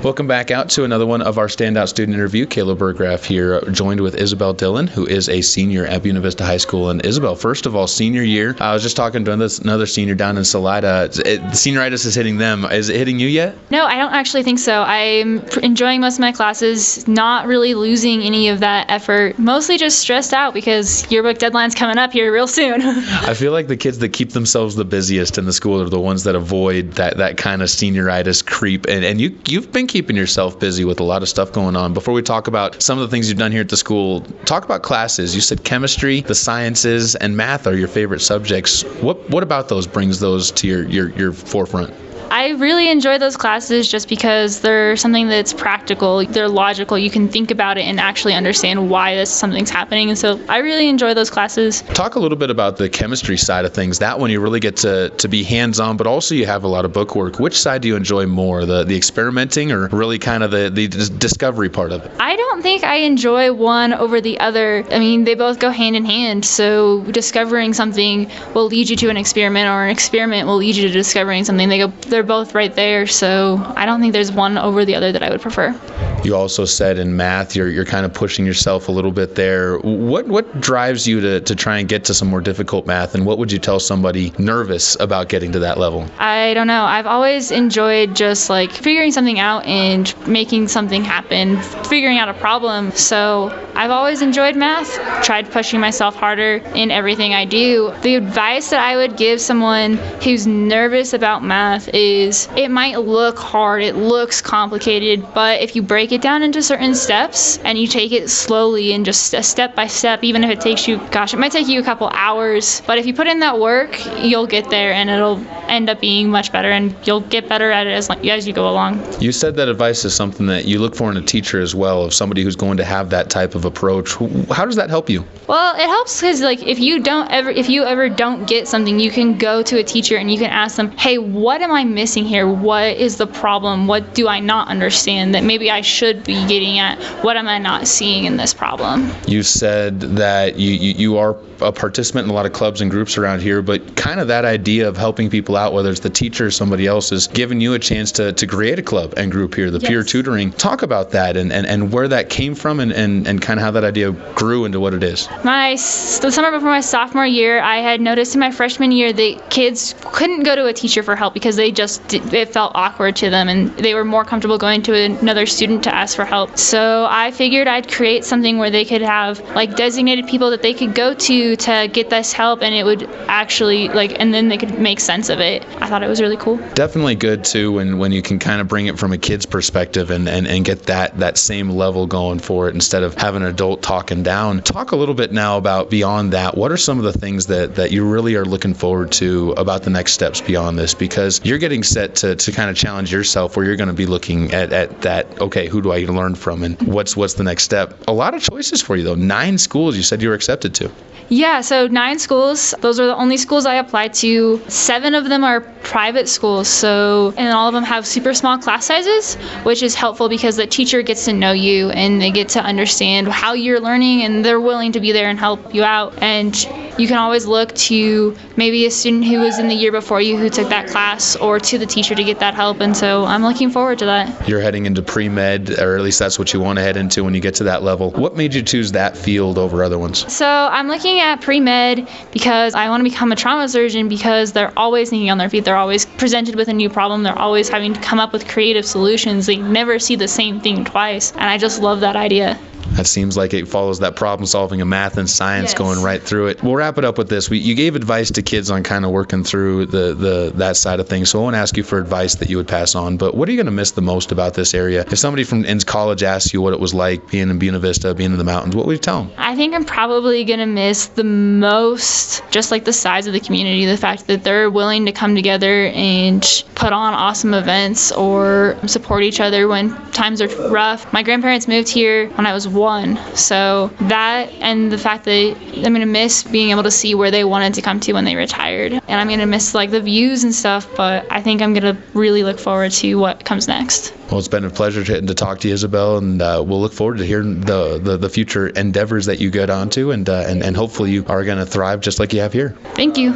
Welcome back out to another one of our standout student interview. Caleb Burgraff here, joined with Isabel Dylan, who is a senior at Buena Vista High School. And Isabel, first of all, senior year. I was just talking to another senior down in Salida. Senioritis is hitting them. Is it hitting you yet? No, I don't actually think so. I'm enjoying most of my classes, not really losing any of that effort. Mostly just stressed out because yearbook deadline's coming up here real soon. I feel like the kids that keep themselves the busiest in the school are the ones that avoid that kind of senioritis creep. And you've been keeping yourself busy with a lot of stuff going on. Before we talk about some of the things you've done here at the school, talk about classes. You said chemistry, the sciences, and math are your favorite subjects. What about those brings those to your forefront? I really enjoy those classes just because they're something that's practical, they're logical, you can think about it and actually understand why something's happening, and so I really enjoy those classes. Talk a little bit about the chemistry side of things. That one you really get to be hands-on, but also you have a lot of book work. Which side do you enjoy more, the experimenting or really kind of the discovery part of it? I don't think I enjoy one over the other. I mean, they both go hand in hand, so discovering something will lead you to an experiment, or an experiment will lead you to discovering something. They're both right there, so I don't think there's one over the other that I would prefer. You also said in math you're kind of pushing yourself a little bit there. What drives you to try and get to some more difficult math, and what would you tell somebody nervous about getting to that level? I don't know. I've always enjoyed just like figuring something out and making something happen, figuring out a problem. So I've always enjoyed math, tried pushing myself harder in everything I do. The advice that I would give someone who's nervous about math is it might look hard, it looks complicated, but if you break it down into certain steps and you take it slowly and just a step by step, even if it takes you, it might take you a couple hours, but if you put in that work, you'll get there and it'll end up being much better, and you'll get better at it as you go along. You said that advice is something that you look for in a teacher as well, of somebody who's going to have that type of approach. How does that help you? Well, it helps because if you ever don't get something, you can go to a teacher and you can ask them, hey, what am I missing here? What is the problem? What do I not understand that maybe I should be getting at? What am I not seeing in this problem? You said that you are a participant in a lot of clubs and groups around here, but kind of that idea of helping people out, whether it's the teacher or somebody else, is giving you a chance to create a club and group here, the peer tutoring. Talk about that and where that came from and kind of how that idea grew into what it is. The summer before my sophomore year, I had noticed in my freshman year that kids couldn't go to a teacher for help because it felt awkward to them, and they were more comfortable going to another student to ask for help. So I figured I'd create something where they could have like designated people that they could go to get this help, and it would actually and then they could make sense of it. I thought it was really cool. Definitely good too when you can kind of bring it from a kid's perspective and get that same level going for it instead of having an adult talking down. Talk a little bit now about beyond that. What are some of the things that you really are looking forward to about the next steps beyond this? Because you're getting set to kind of challenge yourself, where you're going to be looking at that, okay, who do I learn from and what's the next step? A lot of choices for you though. 9 schools you said you were accepted to. Yeah, so 9 schools. Those are the only schools I applied to. 7 of them are private schools, and all of them have super small class sizes, which is helpful because the teacher gets to know you and they get to understand how you're learning, and they're willing to be there and help you out. And you can always look to maybe a student who was in the year before you who took that class, or to the teacher to get that help, and so I'm looking forward to that. You're heading into pre-med, or at least that's what you want to head into when you get to that level. What made you choose that field over other ones? So I'm looking at pre-med because I want to become a trauma surgeon, because they're always thinking on their feet. They're always presented with a new problem. They're always having to come up with creative solutions. They never see the same thing twice, and I just love that idea. That seems like it follows that problem solving of math and science going right through it. We'll wrap it up with this. You gave advice to kids on kind of working through that side of things. So I won't ask you for advice that you would pass on, but what are you going to miss the most about this area? If somebody in college asks you what it was like being in Buena Vista, being in the mountains, what would you tell them? I think I'm probably going to miss the most just like the size of the community, the fact that they're willing to come together and put on awesome events or support each other when times are rough. My grandparents moved here when I was 1, so that, and the fact that I'm going to miss being able to see where they wanted to come to when they retired, and I'm going to miss the views and stuff, but I think I'm going to really look forward to what comes next. Well, it's been a pleasure to talk to you, Isabel, and we'll look forward to hearing the future endeavors that you get onto, and hopefully you are going to thrive just like you have here. Thank you.